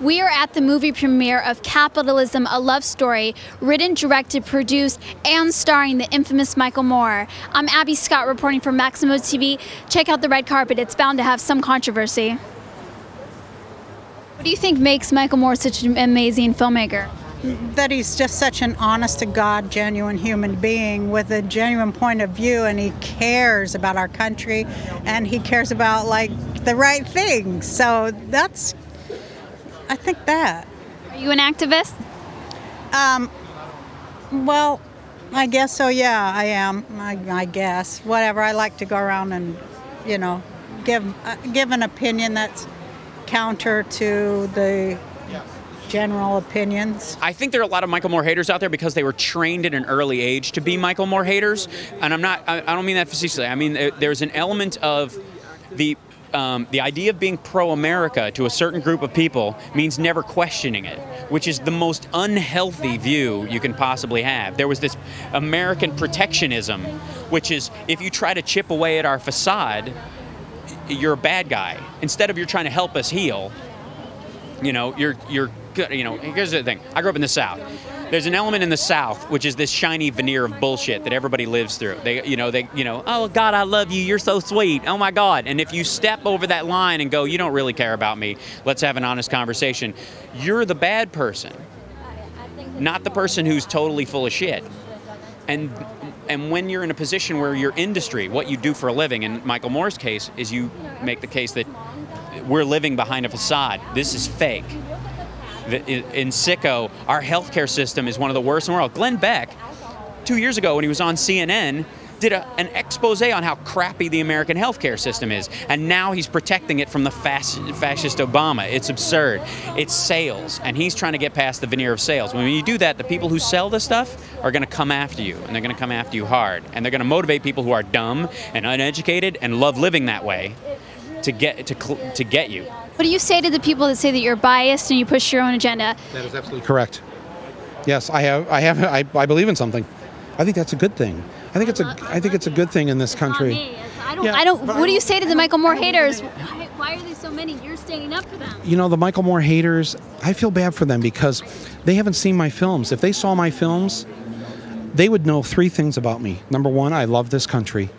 We are at the movie premiere of Capitalism, a love story, written, directed, produced, and starring the infamous Michael Moore. I'm Abbey Scott reporting for Maximo TV. Check out the red carpet. It's bound to have some controversy. What do you think makes Michael Moore such an amazing filmmaker? That he's just such an honest-to-God, genuine human being with a genuine point of view, and he cares about our country, and he cares about, like, the right things. So that's, I think that. Are you an activist? Well, I guess so, yeah, I am, I guess. Whatever, I like to go around and, you know, give an opinion that's counter to the general opinions. I think there are a lot of Michael Moore haters out there because they were trained at an early age to be Michael Moore haters, and I don't mean that facetiously. I mean there's an element of the idea of being pro-America to a certain group of people means never questioning it, which is the most unhealthy view you can possibly have. There was this American protectionism, which is if you try to chip away at our facade, you're a bad guy. Instead of you're trying to help us heal, you know, you're good. You know, here's the thing. I grew up in the South. There's an element in the South which is this shiny veneer of bullshit that everybody lives through. They, oh God, I love you. You're so sweet. Oh my God. And if you step over that line and go, you don't really care about me. Let's have an honest conversation. You're the bad person, not the person who's totally full of shit. And when you're in a position where your industry, what you do for a living, in Michael Moore's case, is you make the case that we're living behind a facade. This is fake. In Sicko, our healthcare system is one of the worst in the world. Glenn Beck, 2 years ago when he was on CNN, did an expose on how crappy the American healthcare system is. And now he's protecting it from the fascist Obama. It's absurd. It's sales. And he's trying to get past the veneer of sales. When you do that, the people who sell this stuff are going to come after you. And they're going to come after you hard. And they're going to motivate people who are dumb and uneducated and love living that way to get you. What do you say to the people that say that you're biased and you push your own agenda? That is absolutely correct. Yes, I believe in something. I think that's a good thing. I think it's a good thing in this country. What do you say to the Michael Moore haters? Why are they so many? You're standing up for them. You know, the Michael Moore haters, I feel bad for them because they haven't seen my films. If they saw my films, they would know three things about me. Number one, I love this country.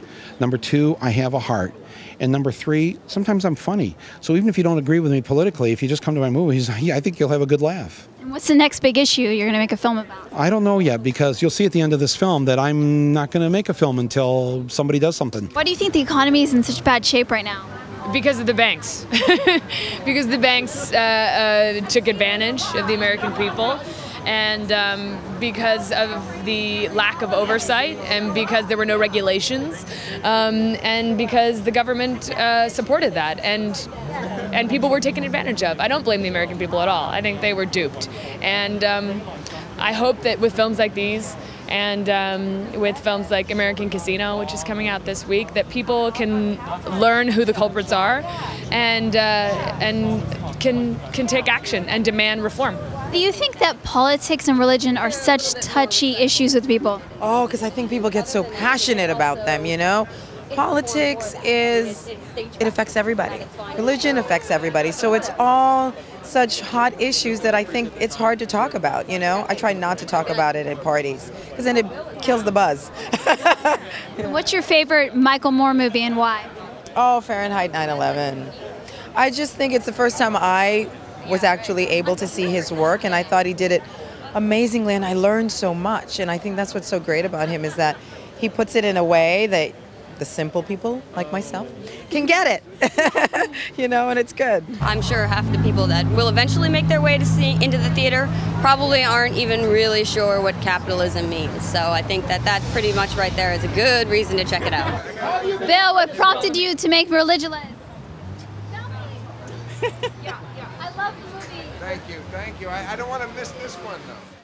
Number two, I have a heart. And number three, sometimes I'm funny. So even if you don't agree with me politically, if you just come to my movies, yeah, I think you'll have a good laugh. And what's the next big issue you're going to make a film about? I don't know yet, because you'll see at the end of this film that I'm not going to make a film until somebody does something. Why do you think the economy is in such bad shape right now? Because of the banks. Because the banks took advantage of the American people. And because of the lack of oversight, and because there were no regulations, and because the government supported that, and people were taken advantage of. I don't blame the American people at all. I think they were duped. And I hope that with films like these, and with films like American Casino, which is coming out this week, that people can learn who the culprits are, and can take action and demand reform. Do you think that politics and religion are such touchy issues with people? Oh, because I think people get so passionate about them, you know? Politics it affects everybody. Religion affects everybody. So it's all such hot issues that I think it's hard to talk about, you know? I try not to talk about it at parties, because then it kills the buzz. What's your favorite Michael Moore movie and why? Oh, Fahrenheit 9/11. I just think it's the first time I was actually able to see his work, and I thought he did it amazingly, and I learned so much. And I think that's what's so great about him, is that he puts it in a way that the simple people like myself can get it. You know, and it's good. I'm sure half the people that will eventually make their way to into the theater probably aren't even really sure what capitalism means. So I think that pretty much right there is a good reason to check it out. Bill, what prompted you to make Religulous? I love the movie. Thank you. I don't want to miss this one, though.